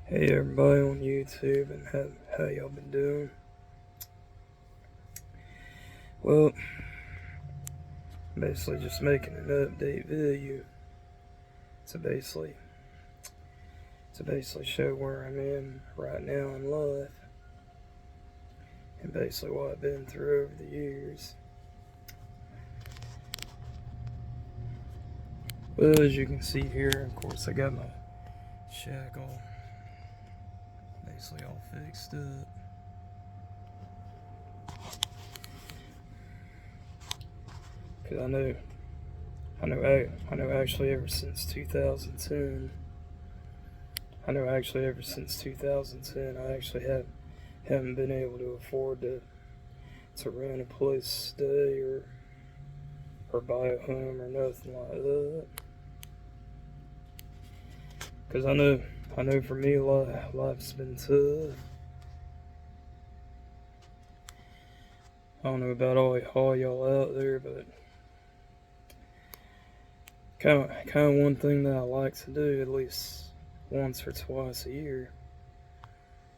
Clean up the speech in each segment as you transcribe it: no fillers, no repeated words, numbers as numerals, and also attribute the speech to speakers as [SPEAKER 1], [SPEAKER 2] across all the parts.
[SPEAKER 1] Hey everybody on YouTube, and how y'all been doing? Well, basically just making an update video to basically show where I'm in right now in life, and basically what I've been through over the years. Well, as you can see here, of course I got my shack all fixed up. Cause I know actually ever since 2010, I actually haven't been able to afford to rent a place to stay or buy a home or nothing like that. Cause I know for me life's been tough. I don't know about all y'all out there, but kind of one thing that I like to do at least once or twice a year,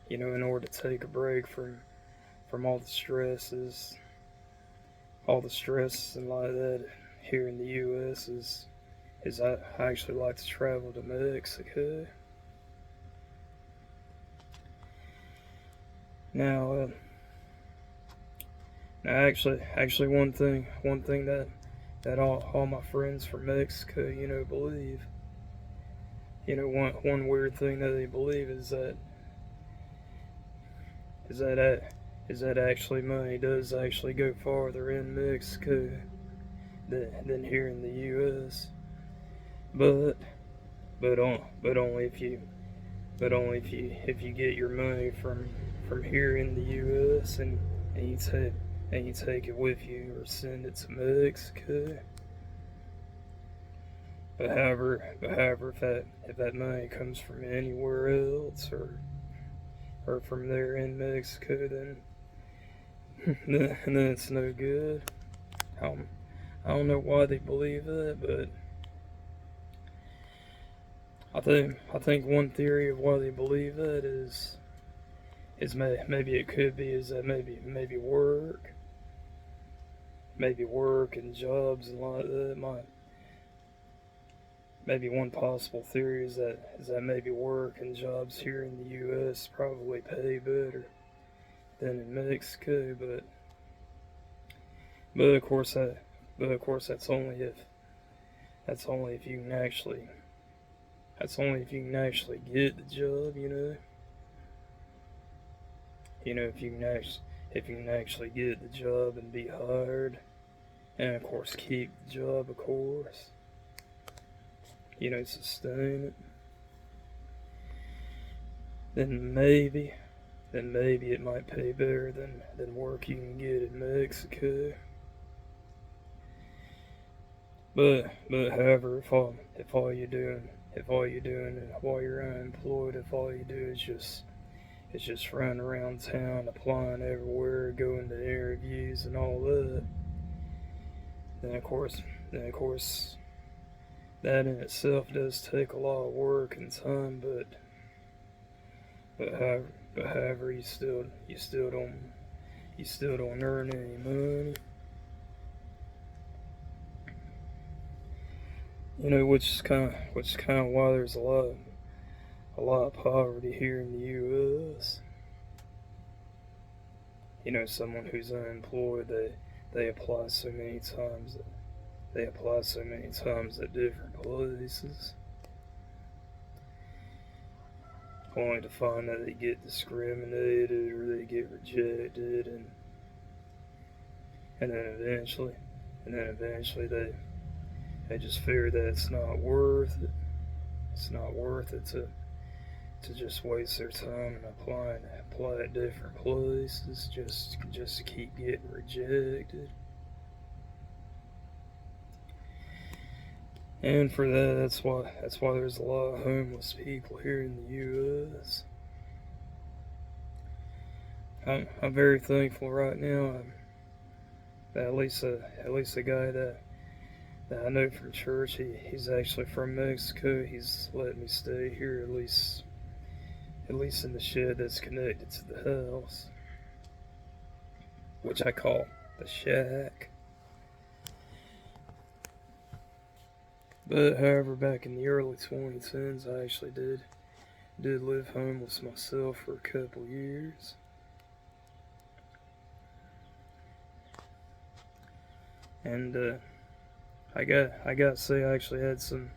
[SPEAKER 1] in order to take a break from all the stresses and like that here in the U.S. is I actually like to travel to Mexico. Now, actually, one thing that all my friends from Mexico, believe. One weird thing that they believe is that is that actually money does actually go farther in Mexico than here in the U.S. But only if you get your money from here in the U.S. and you take it with you or send it to Mexico. But however, if that money comes from anywhere else or from there in Mexico, then it's no good. I don't know why they believe that, but I think one theory of why they believe that is maybe it could be is that maybe work and jobs and like that might. Maybe one possible theory is that maybe work and jobs here in the U.S. probably pay better than in Mexico, but of course that's only if you can actually get the job, if you can actually get the job and be hired, and of course keep the job, of course, sustain it, then maybe it might pay better than work you can get in Mexico. But however, if all you're doing while you're unemployed, if all you do is just run around town applying everywhere, going to interviews and all that, then of course that in itself does take a lot of work and time, but however you still don't earn any money. Which is kind of why there's a lot of poverty here in the U.S. Someone who's unemployed, they apply so many times at different places, only to find that they get discriminated or they get rejected, and then eventually they just figure that it's not worth it. It's not worth it to just waste their time and apply at different places just to keep getting rejected. And for that, that's why there's a lot of homeless people here in the U.S. I'm very thankful right now that at least a guy that I know from church, he's actually from Mexico. He's let me stay here at least in the shed that's connected to the house, which I call the shack. But however, back in the early 2010s, I actually did live homeless myself for a couple years. And I got to say, I actually had some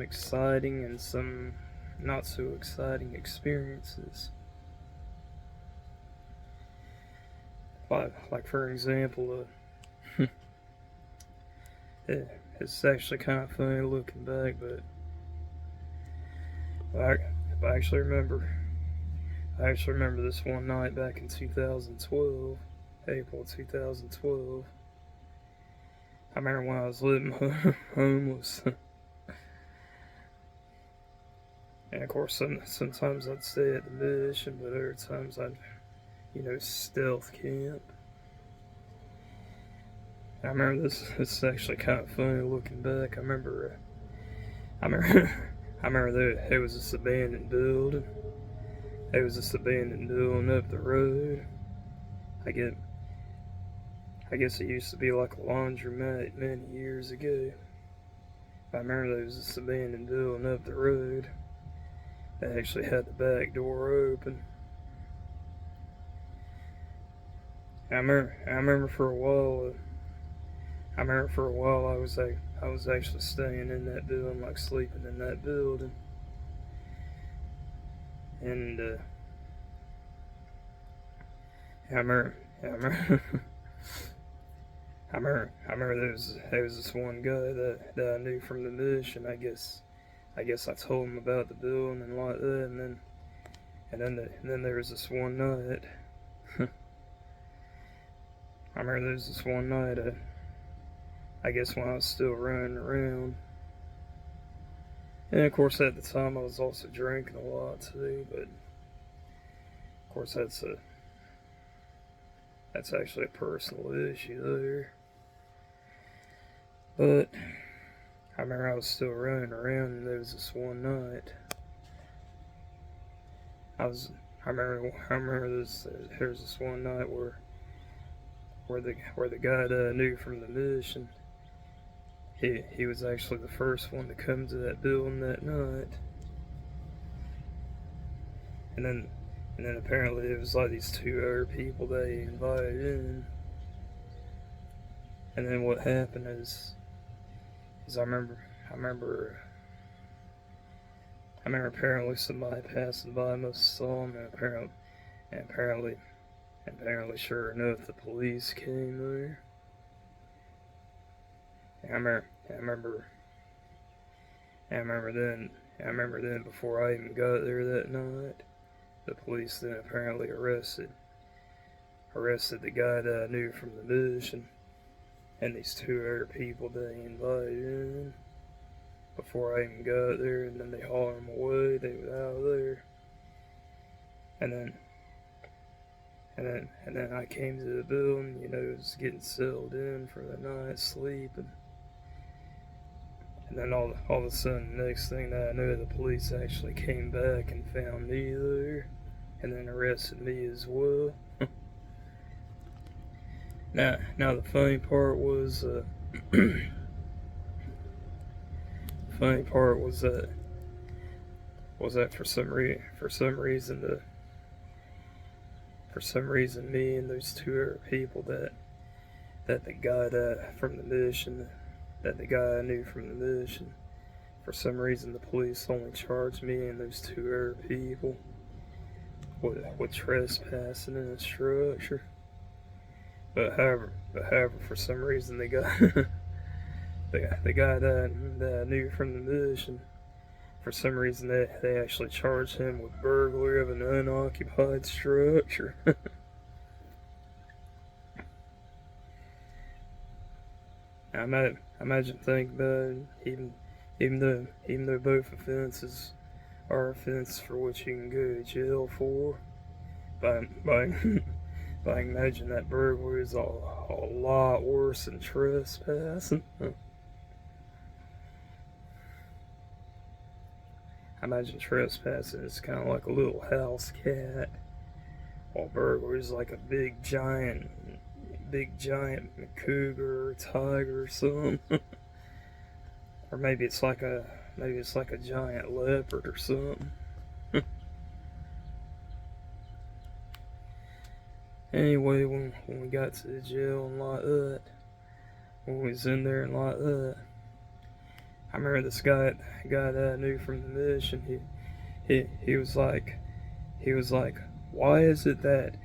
[SPEAKER 1] exciting and some not so exciting experiences. Like for example, it's actually kind of funny looking back, but I actually remember this one night back in 2012, April 2012. I remember when I was living homeless. And of course, sometimes I'd stay at the mission, but other times I'd, stealth camp. I remember this is actually kind of funny looking back. I remember there was this abandoned building. There was this abandoned building up the road. I guess it used to be like a laundromat many years ago. I remember there was this abandoned building up the road that actually had the back door open. I remember for a while. I was actually staying in that building, like sleeping in that building, and I remember there was this one guy that I knew from the mission. I guess I told him about the building and like that, and then there was this one night. I remember there was this one night. I guess when I was still running around, and of course at the time I was also drinking a lot too. But of course that's actually a personal issue there. But I remember I was still running around, and there was this one night. I remember this. There was this one night where the guy that I knew from the mission, he was actually the first one to come to that building that night. And then apparently it was like these two other people that he invited in. And then what happened is I remember apparently somebody passing by must have saw him, and apparently sure enough the police came there. And I remember then before I even got there that night, the police then apparently arrested the guy that I knew from the mission and these two other people that he invited in before I even got there, and then they hauled him away. They were out of there, and then I came to the building, it was getting settled in for the night, sleeping. And then all of a sudden, the next thing that I knew, the police actually came back and found me there, and then arrested me as well. Now the funny part was, that for some reason me and those two other people that the guy from the mission, that the guy I knew from the mission, for some reason the police only charged me and those two other people with trespassing in a structure. But however, for some reason the guy the guy that I knew from the mission, for some reason they actually charged him with burglary of an unoccupied structure. I imagine thinking about it, even though both offenses are offenses for which you can go to jail for, but I imagine that burglary is a lot worse than trespassing. I imagine trespassing is kind of like a little house cat, while burglary is like a big giant cougar or tiger or something. Or maybe it's like a giant leopard or something. Anyway, when we got to the jail and like that, when we was in there and like that, I remember this guy that I knew from the mission. He was like, why is it that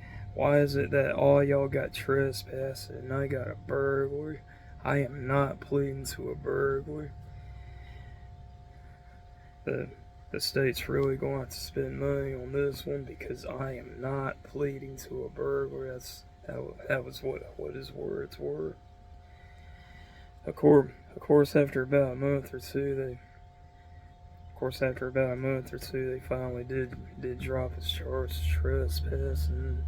[SPEAKER 1] all y'all got trespassing and I got a burglary? I am not pleading to a burglary. The the state's really going to have to spend money on this one because I am not pleading to a burglary. That was what his words were. Of course, after about a month or two, they finally did drop his charge of trespassing,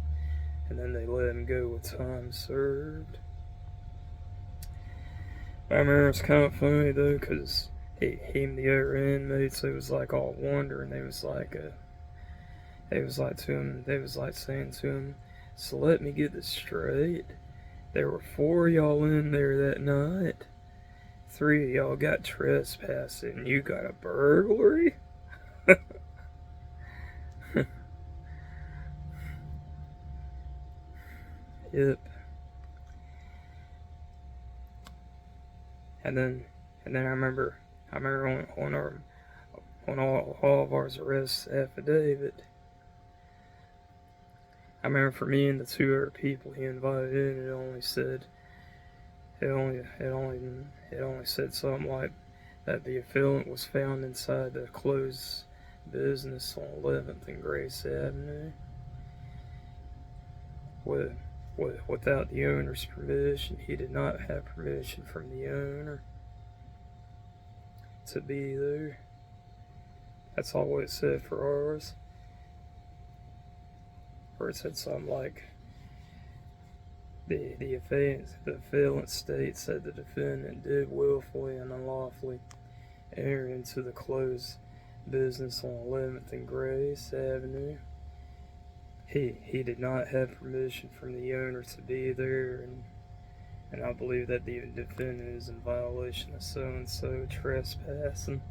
[SPEAKER 1] and then they let him go with time served. I remember it's kind of funny though, cause he and the other inmates, they was like all wondering. They was like saying to him, "So let me get this straight. There were 4 of y'all in there that night. 3 of y'all got trespassing. You got a burglary?" Yep. And then I remember on all of ours arrest affidavit. I remember for me and the 2 other people he invited in, it only said something like that the assailant was found inside the closed business on 11th and Grace Avenue without the owner's permission. He did not have permission from the owner to be there. That's all it said for ours. Or it said something like the affailant states that the defendant did willfully and unlawfully enter into the closed business on 11th and Grace Avenue. He did not have permission from the owner to be there, and I believe that the defendant is in violation of so and so trespassing.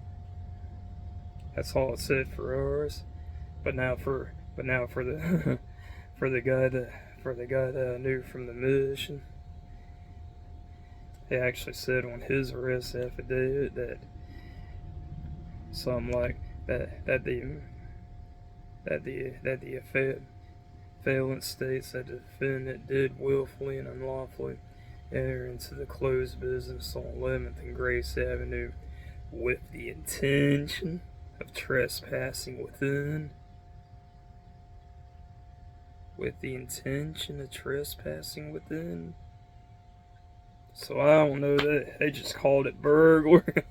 [SPEAKER 1] That's all it said for ours. But now for the for the guy that I knew from the mission, he actually said on his arrest affidavit that something like that the affailant states that the defendant did willfully and unlawfully enter into the closed business on 11th and Grace Avenue with the intention of trespassing within. With the intention of trespassing within. So I don't know, that they just called it burglary.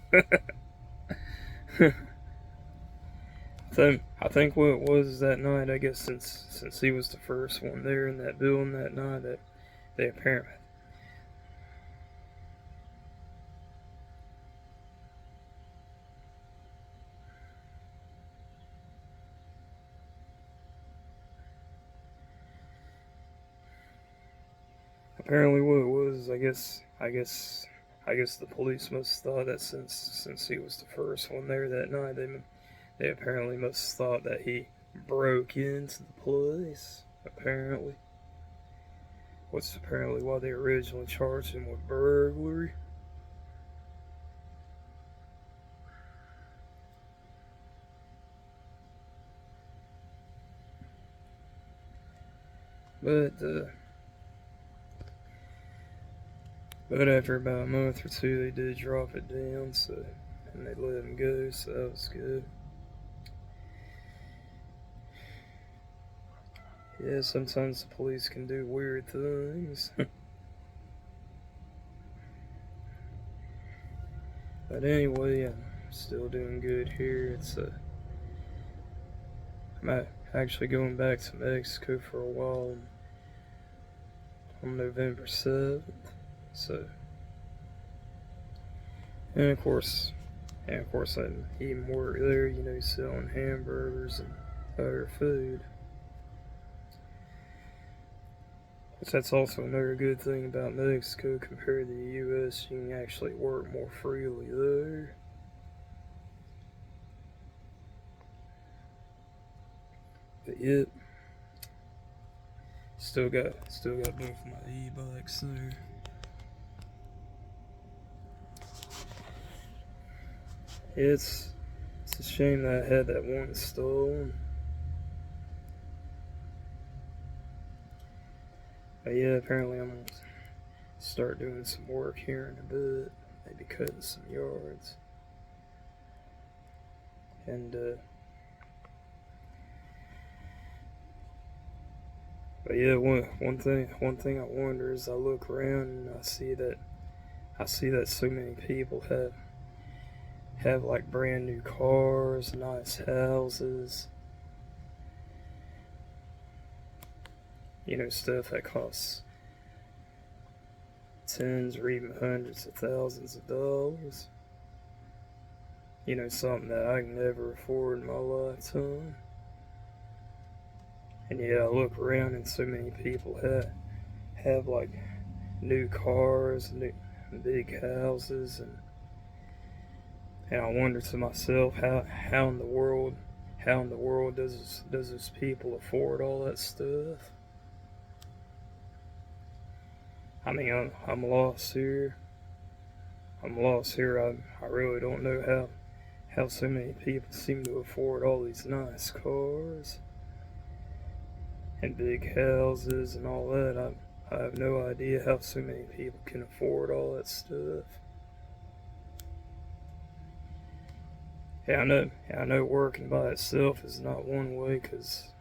[SPEAKER 1] I think what it was that night, I guess since he was the first one there in that building that night, that they apparently what it was, I guess the police must have thought that since he was the first one there that night, they apparently must have thought that he broke into the place. Apparently, what's apparently why they originally charged him with burglary. But after about a month or two, they did drop it down, and they let him go, so that was good. Yeah, sometimes the police can do weird things. But anyway, I'm still doing good here. I'm actually going back to Mexico for a while on November 7th. So, and of course, And of course, I even work there, selling hamburgers and other food. Which that's also another good thing about Mexico compared to the U.S. You can actually work more freely there. But yep, still got both my e-bikes there. It's a shame that I had that one stolen. But yeah, apparently I'm gonna start doing some work here in a bit, maybe cutting some yards. And but yeah, one thing I wonder is I look around and I see that so many people have like brand new cars, nice houses, stuff that costs tens or even hundreds of thousands of dollars. Something that I can never afford in my lifetime. And yeah, I look around and so many people have like new cars, new big houses, and I wonder to myself how in the world does those people afford all that stuff? I mean, I'm lost here. I really don't know how so many people seem to afford all these nice cars and big houses and all that. I have no idea how so many people can afford all that stuff. I know working by itself is not one way, because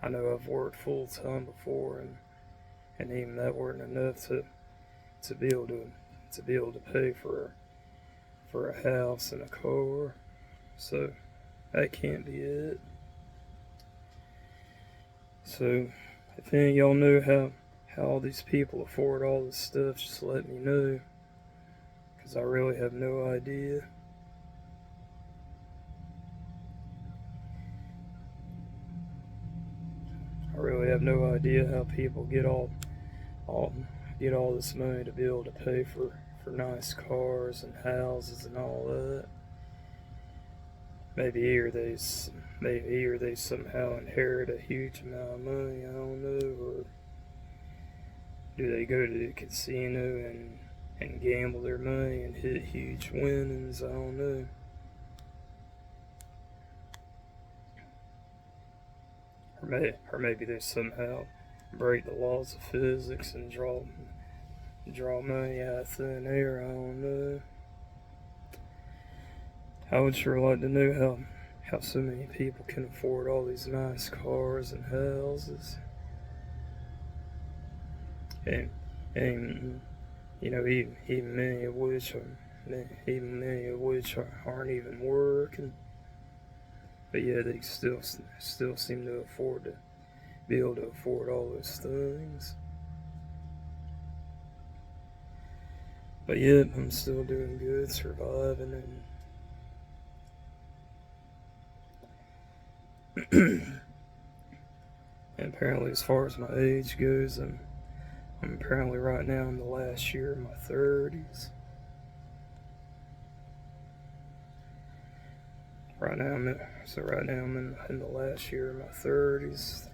[SPEAKER 1] I know I've worked full time before, and even that weren't enough to be able to pay for a house and a car. So that can't be it. So if any of y'all know how all these people afford all this stuff, just let me know, because I really have no idea. I really have no idea how people get all this money to be able to pay for nice cars and houses and all that. Maybe either they somehow inherit a huge amount of money, I don't know, or do they go to the casino and gamble their money and hit huge winnings, I don't know. Or maybe they somehow break the laws of physics and draw money out of thin air, I don't know. I would sure like to know how so many people can afford all these nice cars and houses. And even many of which aren't even working. But yeah, they still seem to be able to afford all those things. But yeah, I'm still doing good, surviving, and and apparently, as far as my age goes, I'm apparently right now in the last year of my 30s. Right now I'm in the last year of my 30s.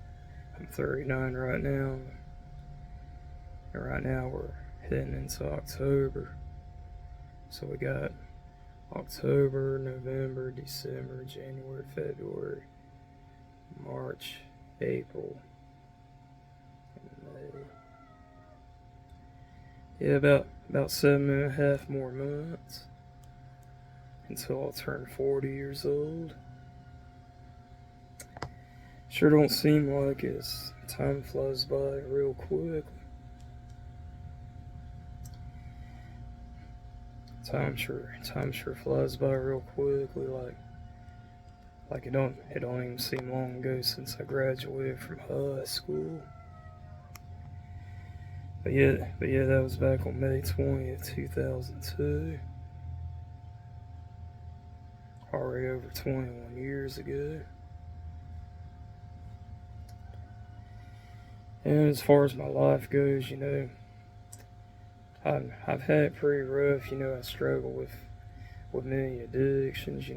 [SPEAKER 1] I'm 39 right now, and right now we're heading into October. So we got October, November, December, January, February, March, April, and May. Yeah, about 7.5 more months until I'll turn 40 years old. Sure don't seem like it. Time flies by real quick. Time sure flies by real quickly. Like it don't even seem long ago since I graduated from high school. But yeah, that was back on May 20th, 2002. already over 21 years ago. And as far as my life goes, I've had it pretty rough. I struggle with many addictions.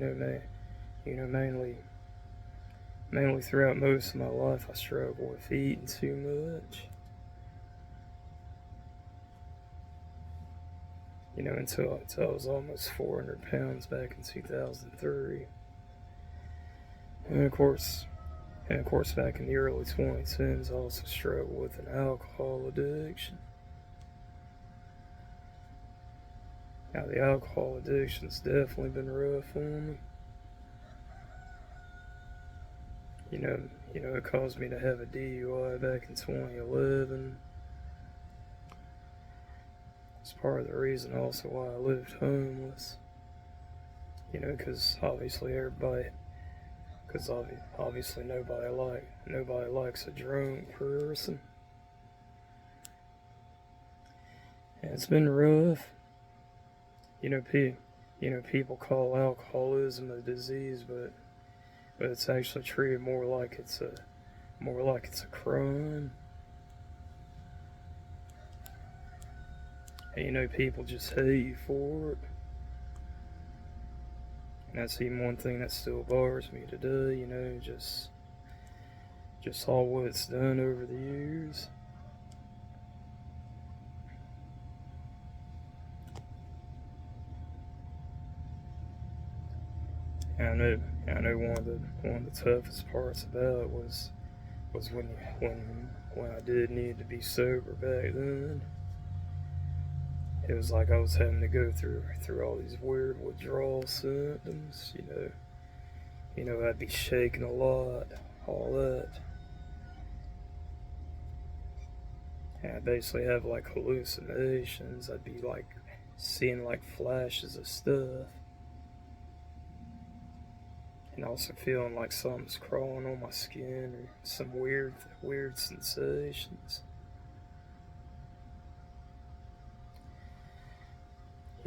[SPEAKER 1] Mainly throughout most of my life, I struggle with eating too much. Until I was almost 400 pounds back in 2003. And of course, back in the early 2010s, I also struggled with an alcohol addiction. Now, the alcohol addiction's definitely been rough on me. It caused me to have a DUI back in 2011. It's part of the reason also why I lived homeless. Because obviously nobody likes a drunk person. And it's been rough. People call alcoholism a disease, but it's actually treated more like it's a crime. And people just hate you for it. And that's even one thing that still bothers me today, just all what it's done over the years. And I know one of the toughest parts about it was when I did need to be sober back then. It was like I was having to go through all these weird withdrawal symptoms. I'd be shaking a lot, all that. And I basically have like hallucinations. I'd be like seeing like flashes of stuff. And also feeling like something's crawling on my skin or some weird sensations.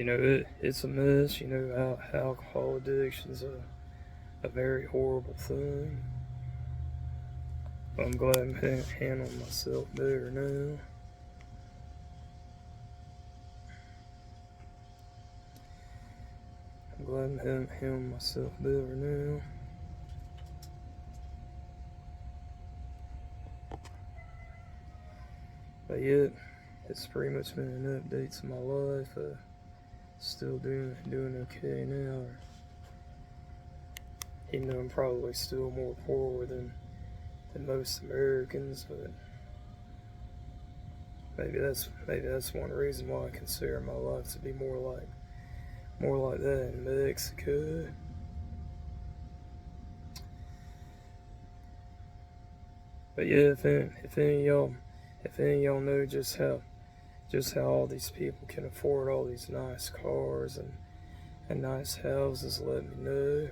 [SPEAKER 1] It's a mess. Alcohol addiction's a very horrible thing. But I'm glad I'm handling myself better now. I'm glad I'm handling myself better now. But yeah, it's pretty much been an update to my life. Still doing okay now. Even though I'm probably still more poor than most Americans, but maybe that's one reason why I consider my life to be more like that in Mexico. But yeah, if any of y'all know just how all these people can afford all these nice cars and nice houses, let me know.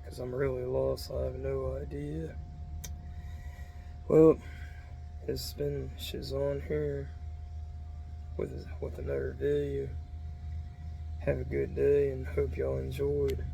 [SPEAKER 1] Because I'm really lost, I have no idea. Well, it's been Shazon here with another video. Have a good day and hope y'all enjoyed.